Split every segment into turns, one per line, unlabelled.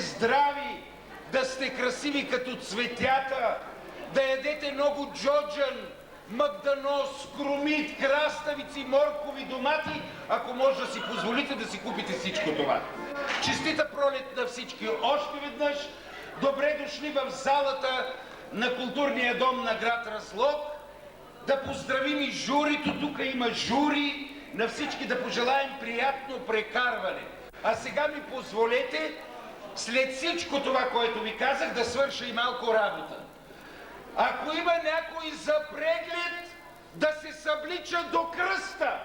здрави, да сте красиви като цветята, да ядете много джоджан, магданоз, скромит, краставици, моркови, домати, ако може да си позволите да си купите всичко това. Честита пролет на всички още веднъж. Добре дошли в залата на културния дом на град Разлог. Да поздравим и журито, тук има жури, на всички да пожелаем приятно прекарване. А сега ми позволете, след всичко това, което ви казах, да свърша и малко работа. Ако има някой за преглед, да се съблича до кръста.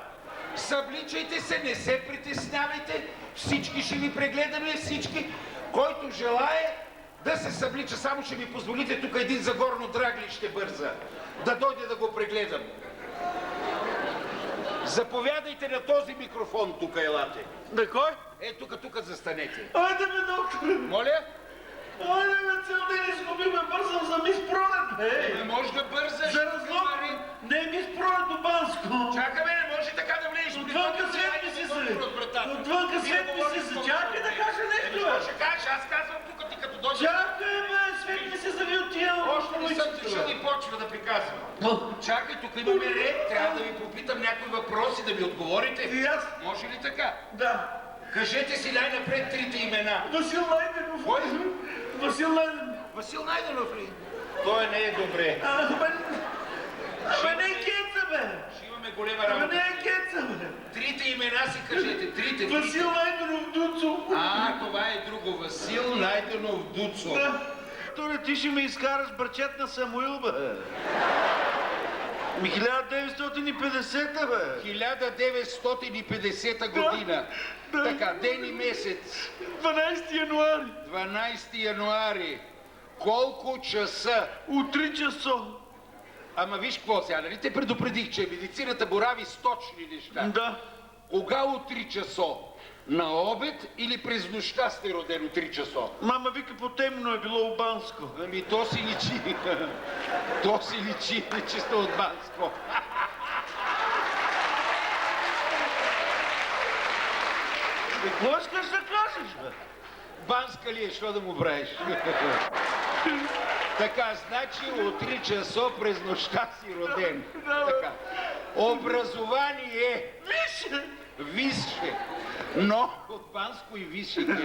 Събличайте се, не се притеснявайте, всички ще ви прегледаме, всички, който желае да се съблича. Само ще ми позволите, тук един Загорно Драгли ще бърза, да дойде да го прегледам. Заповядайте на този микрофон, тук елате.
На кой?
Тук застанете.
Айде бе, доктор!
Моля?
Айде бе, цял ден изгубиме, бързам за мис Пролет, бе!
Не може да бързаш.
За Разлог? Не е мис Пролет до Банско.
Чакаме, не може така да влезеш.
Отвънка свет ми си се! Отвънка свет ми си се! Чакай да кажа нещо, бе!
Ще кажеш, аз казвам тук ти като дойде.
Чакай, бе, свет ми се зави от тия...
Още не съм дошъл и почва да приказвам. Чакай, тук имаме ред, трябва да ви попитам някои въпроси, да ми отговорите.
И аз?
Може ли така?
Да.
Кажете си най-напред трите имена.
Васил Найденов.
Кой?
Васил Найденов.
Васил Найденов ли? Той не е добре.
Абе не е Кеца, бе!
Ще имаме голема
Абе
работа.
не е Кеца, бе!
Трите имена си кажете, трите.
Васил Найденов Дуцо.
Това е друго. Васил Найденов Дуцо.
Да. Торе, ти ще ме изкараш бърчет на Самуил, бе. 1950, бе.
1950 година.
Да.
Така, ден и месец.
12 януари.
12 януари. Колко часа?
От 3 часа.
Ама виж какво сега, нали те предупредих, че медицината борави с точни неща.
Да.
Кога от 3 часа? На обед или през нощта сте роден от 3 часа?
Мама вика по-темно е било у Банско.
Ами то си личи. То си личи, че сте от Банско.
Какво искаш да кажеш, бе?
Банска ли е, що да му правиш? Така, значи от 3 часа през нощта си роден. Така. Образование.
Висше.
Висше. Но от Банско и висше.
Какво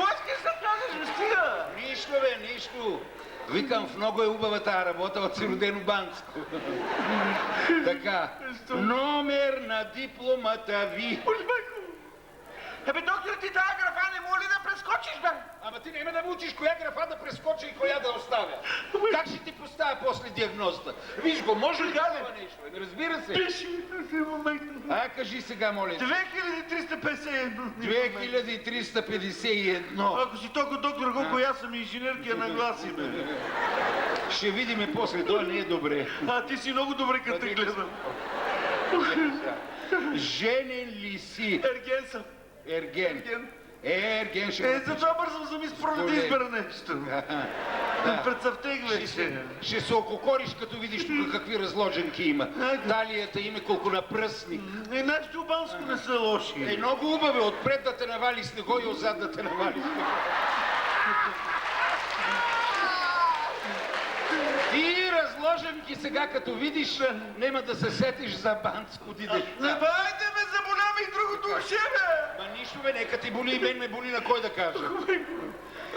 искаш да кажеш, бе, стига?
Нищо, бе, нищо. Викам, в много е убава тази работа, от си роден в Банско. Така. Номер на дипломата ви.
Абе, доктор, ти тази графа не моли да прескочиш, бе?
Ама ти няма да му учиш коя графа да прескоча и коя да оставя. Как ще ти поставя после диагнозата? Виж го, може ли това нещо? Не разбира се.
Пиши ми в момента.
Кажи сега, моля.
2351.
2351.
Ако си толкова доктор, колко аз съм инженерки, нагласи, бе.
Ще видиме после, това не е добре.
Ти си много добре, като те гледам.
Женен ли си?
Ерген съм.
Ерген. Ерген ще...
Затова бързам за мис Пролет да избера нещо. Прецъфтех вече.
Ще се ококориш, като видиш тук какви разложенки има. Талията им е колко напръсни.
Нашите Банско не са лоши.
Много убаве, отпред да те навали с него и отзад да те навали с него. Ти разложенки сега, като видиш, нема да се сетиш за Банско, дидеш.
Не байде ме, заболява и другото уше, бе!
Ма нищо, бе, нека ти боли и мен ме боли, на кой да кажа.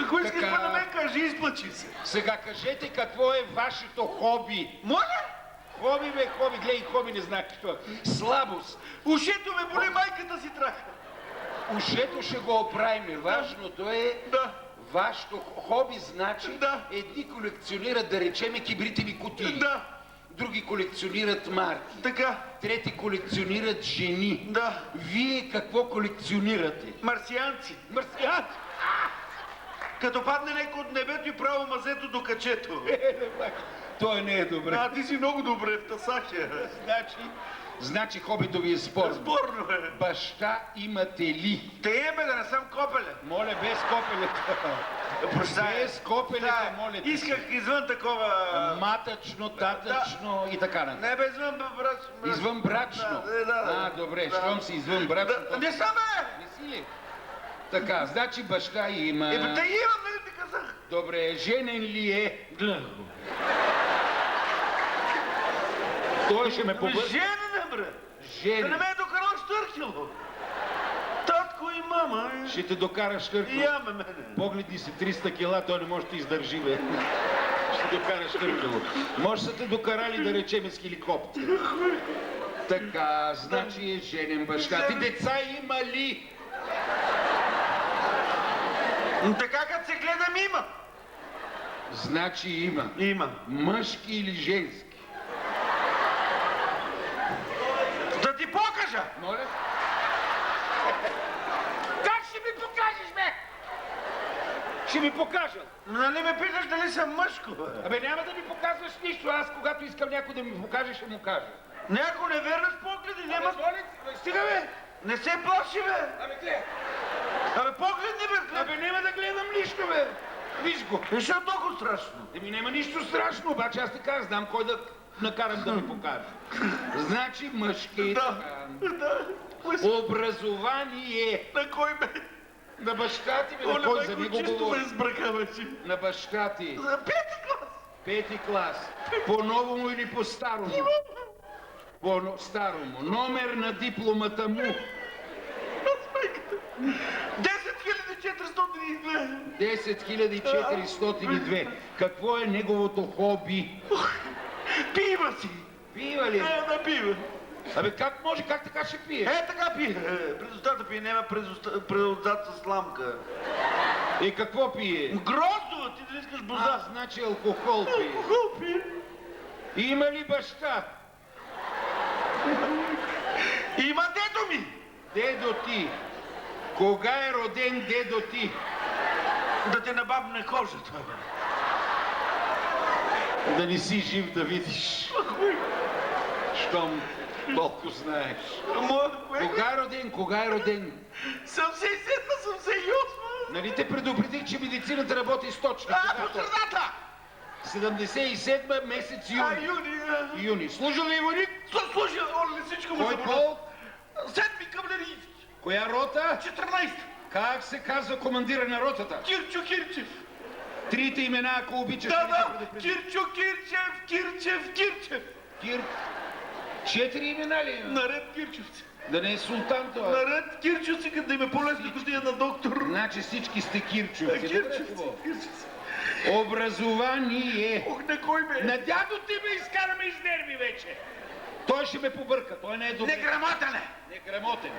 Ако искаш па на мен, кажи, изплачи се.
Сега кажете какво е вашето хоби.
Моля?
Хоби, бе, хоби, гледай, хоби не знаеш какво. Слабост.
Ушето ме боли, майката си траха.
Ушето ще го оправим. Важното е...
Да.
Вашето хоби значи...
Да.
Едни колекционират, да речеме, кибритови кутии.
Да.
Други колекционират марки.
Така.
Трети колекционират жени.
Да.
Вие какво колекционирате?
Марсианци.
Марсианци!
Като падне някой от небето и право мазето до качето.
Той не е добре.
Ти си много добре в Тасахия.
Значи хобито ви е спорно.
Спорно е.
Баща имате ли?
Те е, бе, да не съм копеле.
Моля, без копелета. Без копелета, моля.
Исках извън такова...
Матъчно, татъчно и така нататък.
Не, бе, извън брачно.
Извън брачно?
Да.
Добре, щом си извън брачно.
Не съм, бе!
Не си ли? Така, значи баща има...
Да имам, нали ти казах?
Добре, женен ли е?
Гледай го.
Той ще ме побърка.
Женен е, бре! Да
Женен.
не ме е докарал Штъркело. Татко и мама.
Ще те докараш Штъркело.
И яме мене.
Погледни си 300 кила, той не може да ти издържи, бе. Ще докараш Штъркело. Може са те докарали, да речем, с хеликоптер. Така, значи е женен баща. Ти деца има ли?
Така като се гледам има.
Значи има.
Има.
Мъжки или женски?
Да ти покажа.
Моля? Как ще ми покажеш, бе? Ще ми покажа.
Нали ме питаш дали съм мъжко, бе?
Абе, няма да ми показваш нищо. Аз, когато искам някой да ми покаже, ще му кажа.
Някой не верна с погледи, няма...
Моля, стига, бе!
Не се плаши, бе!
Абе, гледай!
Абе, погледни, бе!
Абе, няма да гледам нищо, бе! Виж го!
Защо е толкова страшно?
Еми, няма нищо страшно, обаче аз ти казвам, знам кой да накарам да ми покаже. Значи мъжки...
Да.
Образование
На кой ме?
на баща ти, бе, на кой за него
чисто
говори?
ме сбърка, вече.
На баща ти.
За 5 клас.
5 клас. По-новому или по-старому? По-старому. Номер на дипломата му.
10 402.
10 402. Какво е неговото хоби?
Пива си.
Пива ли?
Да пива.
Абе, как може? Как така ще пиеш?
Така пие. През устата пие, няма през устата сламка.
И какво пие?
Гроздова, ти да искаш боза.
Значи алкохол пие.
Алкохол пие.
Има ли баща?
Има дедо ми.
Дедо ти. Кога е роден дедо ти?
Да те набабне кожата.
Да не си жив да видиш. Щом толкова знаеш. Кога е роден? Кога е роден?
77-78.
Нали те предупредих, че медицината работи с точно?
По средата.
77 месец юни.
Юни.
Юни. Служил ли войник?
Служил, оле, всичко му
Кой
се
полк?
Седми кавалерийски.
Коя рота?
14.
Как се казва командира на ротата?
Кирчо Кирчев.
Трите имена, ако обичаш.
Да. Кирчо Кирчев.
Кир... 4 имена ли има?
Наред Кирчовци.
Да не е султан това.
Наред Кирчовци, като да им е по-лесно, като на доктор.
Значи всички сте кирчовци.
Кирчовци.
Образование.
Ох, на кой ме?
На дядо ти ме изкараме из нерви вече. Той ще ме побърка, той не е добре.
Неграмотен е.
Неграмотен.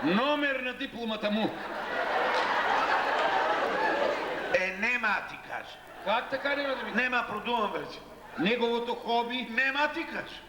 Номер на дипломата му.
Нема ти кажа.
Как така няма да ми...
Нема, продумам вече.
Неговото хоби.
Нема ти кажа.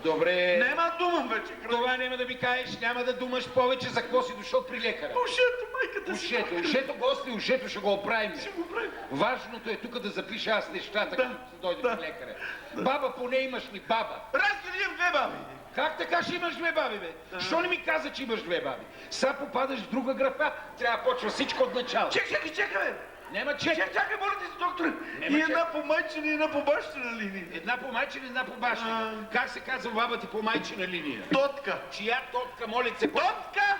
Добре.
Нема думам вече.
Това няма да ми кажеш, няма да думаш повече за какво си дошъл при лекаря.
Ушето, майката си.
Ушето, гости, ушето ще го оправим.
Ще го правим.
Важното е тук да запиша аз нещата, като дойде при лекаря.
Да.
Баба, поне имаш ли баба?
Разгледи имам 2 баби.
Как така ще имаш 2 баби, бе? Що не ми каза, че имаш 2 баби? Сега попадаш в друга графа, трябва да почва всичко от начало.
Чакай, бе.
Няма чек.
Чакай, моля ти се, доктор.
Нема
И една по майчина и една по бащина линия.
Една по майчина, една по бащина. Как се казва баба ти по майчина линия?
Тотка.
Чия тотка, моля се?
Тотка?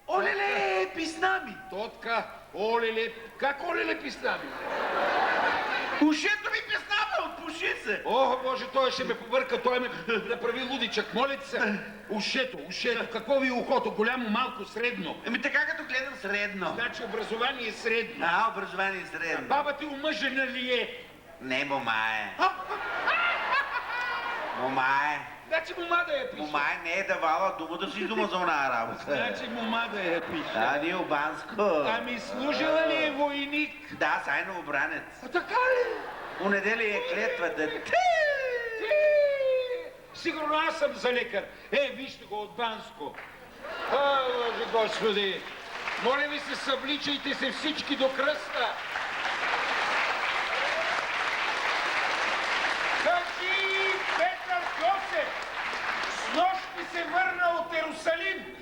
Олеле, писна ми.
Тотка, олеле. Как олеле писна ми?
Ушето ми писна, бе, отпуши се.
О, Боже, той ще ме побърка, той ме направи лудичък. Моля ти се. Ушето. Какво ви е ухото? Голямо, малко, средно?
Така като гледам средно.
Значи образование е средно.
Образование средно.
Баба ти омъжена ли е?
Не, мома е. Мома е.
Значи мома да я пише.
Мома е не е давала дума да си дума за оная работа.
Значи мома да я пише.
Ни обанско.
Ами служила ли е войник?
Да, сайно обранец.
А така ли?
Понеделя е клетвата.
Сигурно аз съм за лекар. Вижте го от Банско. Боже Господи! Моля ви се, събличайте се всички до кръста. Кажи, Петър Косев, с нощи се върна от Ерусалим.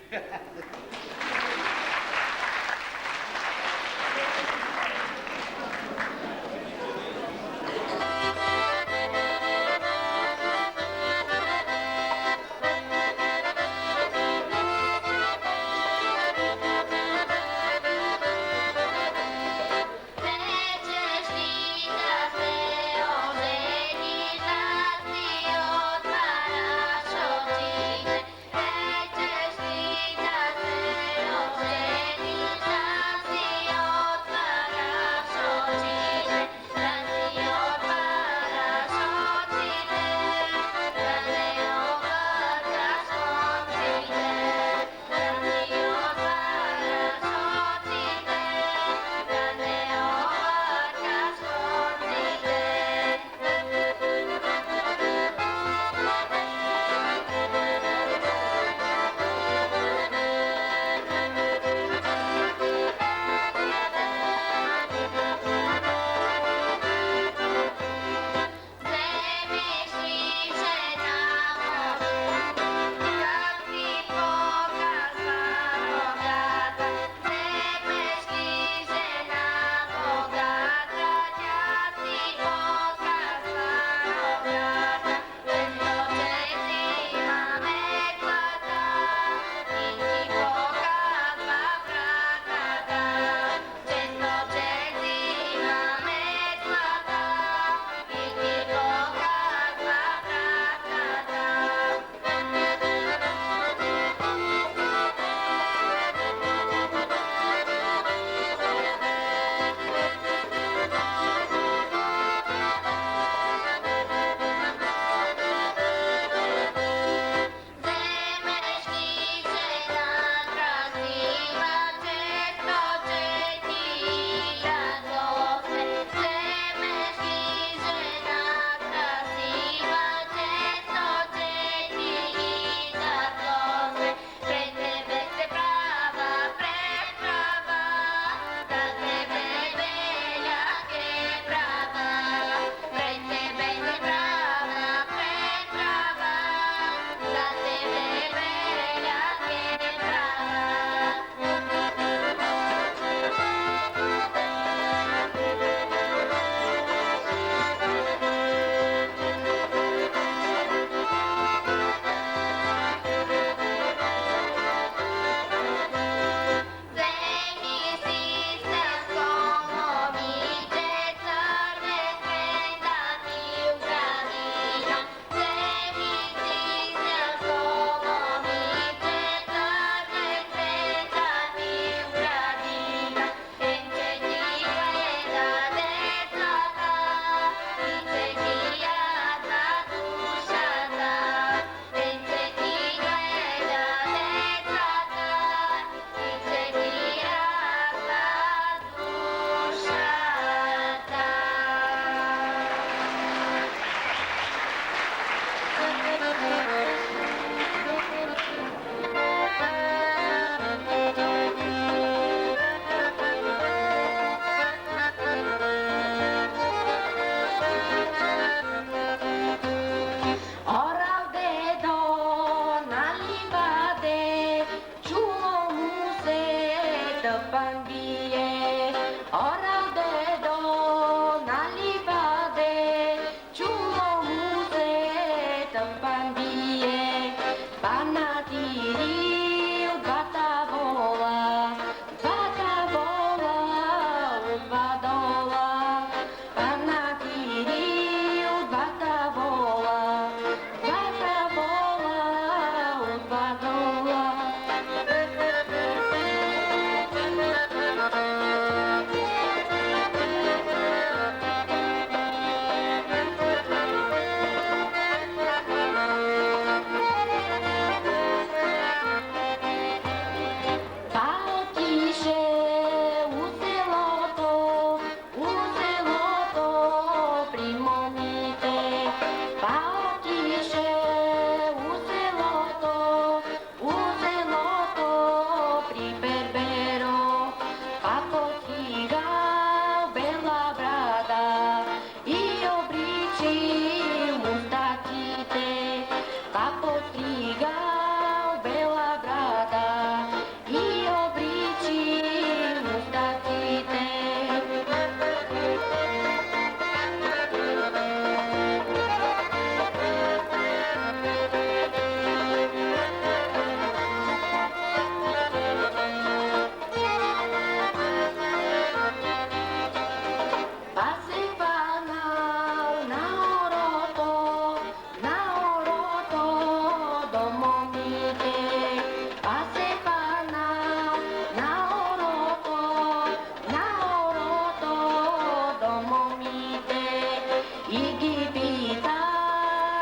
и ги пита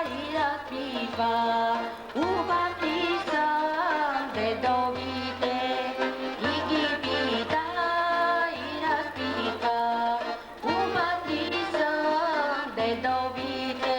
и разпитва. Убави са дедовите и ги пита и разпитва. Убави са дедовите.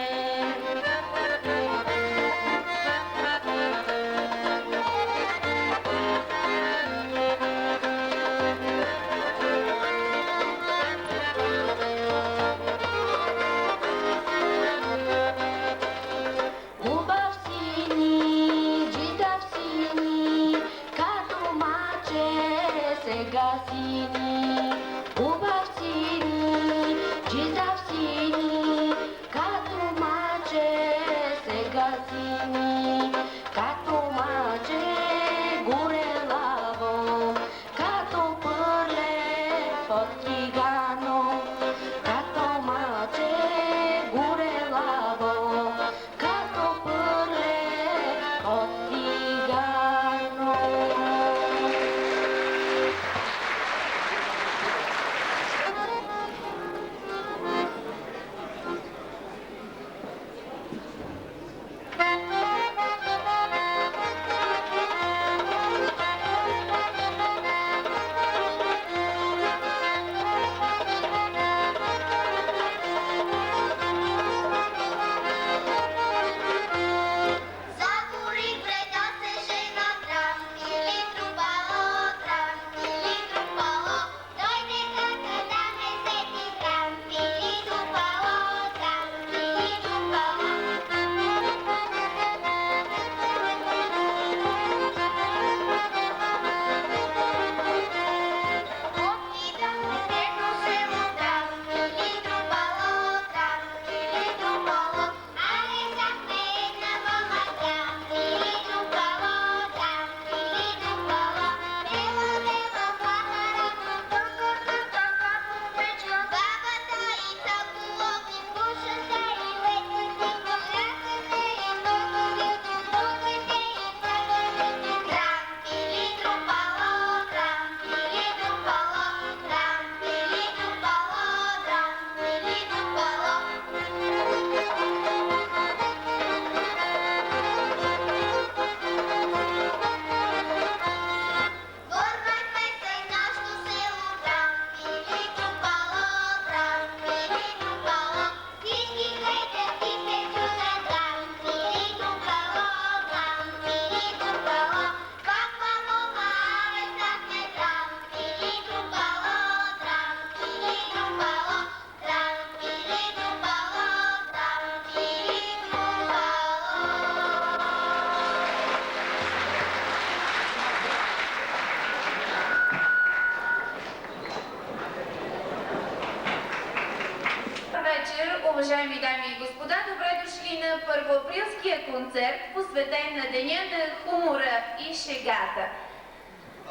Уважаеми дами и господа, добре дошли на първоаприлския концерт, посветен на Деня на хумора и шегата.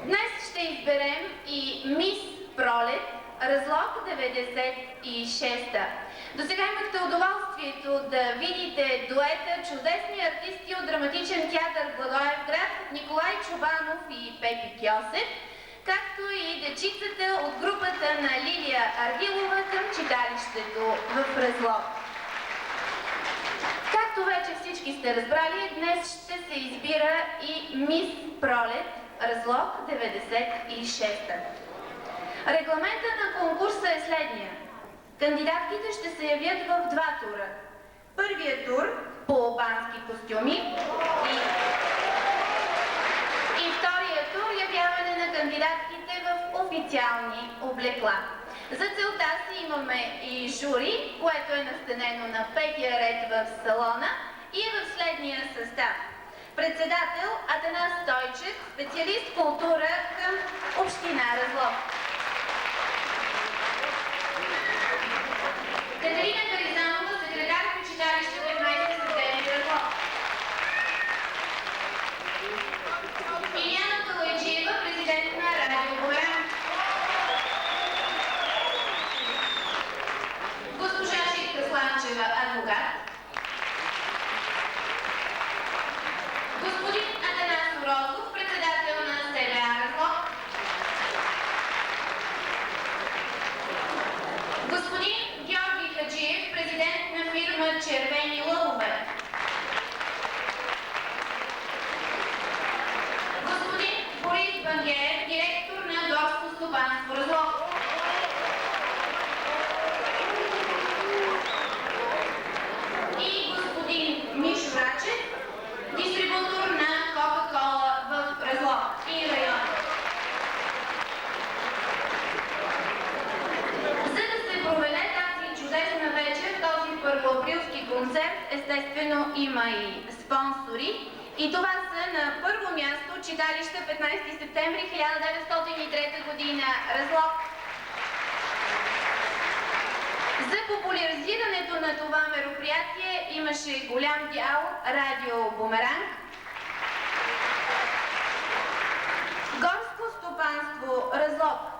Днес ще изберем и Мис Пролет, Разлог 96-та. До сега имахте удоволствието да видите дуета чудесни артисти от драматичен театър Благоевград, Николай Чубанов и Пепи Кьосев, както и дечицата от групата на Лилия Ардилова към читалището в Разлог. Както вече всички сте разбрали, днес ще се избира и Мис Пролет, Разлог 96-та. Регламента на конкурса е следния. Кандидатките ще се явят в два тура. Първият тур по албански костюми и вторият тур явяване на кандидатките в официални облекла. За целта си имаме и жури, което е настанено на петия ред в салона и е в следния състав. Председател Атанас Стойчев, специалист култура към община Разлог. Катерина Каризанова, секретар по читалище 15 септември Разлог. Илияна Калайджиева, президент на Радио Буран. Госпожа Шитка Сланчева, адвокат. Господин Атанас Розов, председател на СВА Разлог. първоаприлски концерт естествено има и спонсори. И това са на първо място читалище 15 септември 1903 година Разлог. За популяризирането на това мероприятие имаше голям дял радио Бумеранг. Горско стопанство Разлог.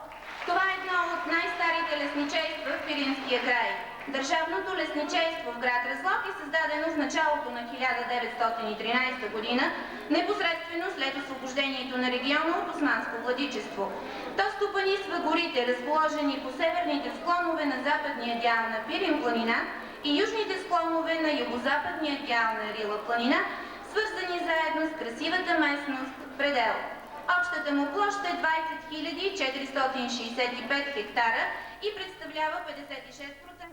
Това е едно от най-старите лесничейства в Пиринския край. Държавното лесничейство в град Разлог е създадено в началото на 1913 година, непосредствено след освобождението на региона от османско владичество. То стопанисва горите, разположени по северните склонове на западния дял на Пирин планина и южните склонове на югозападния дял на Рила планина, свързани заедно с красивата местност Предел. Общата му площ е 20 465 хектара и представлява 56%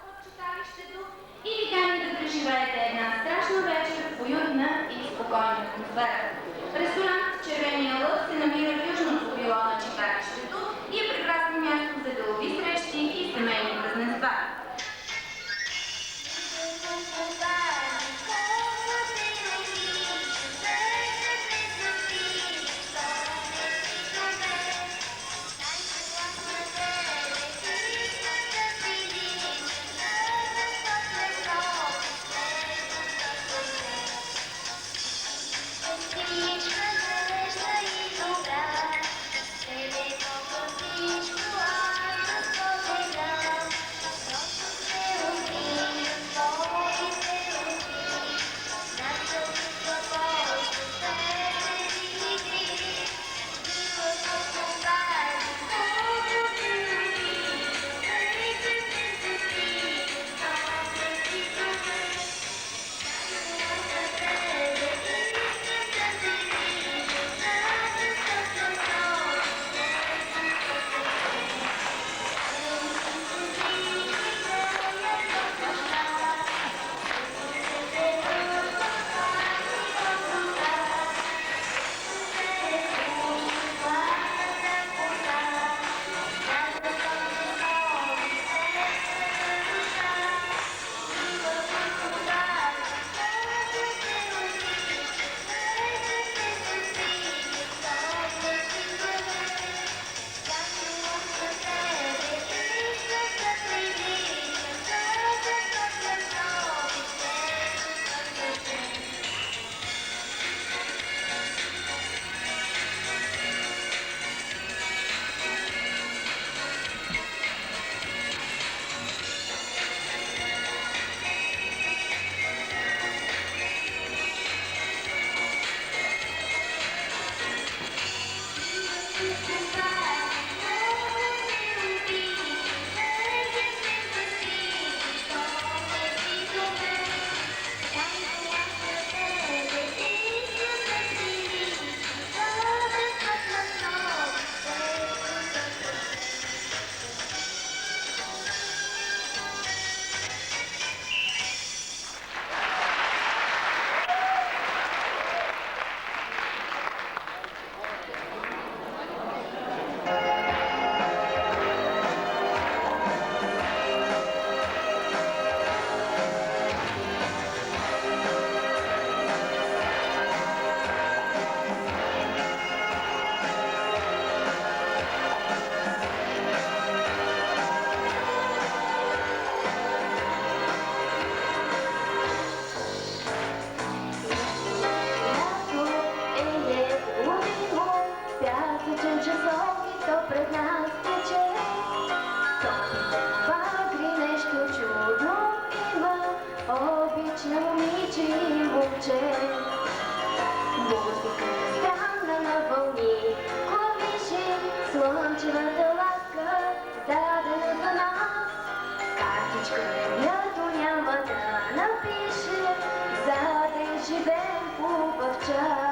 от читалището и ви каня да преживеете една страшна вечер в уютна и спокойна атмосфера. Ресторант Червения лъв се намира в южното крило на читалището и е прекрасно място за делови срещи и семейни празненства.
Живеем хубав час.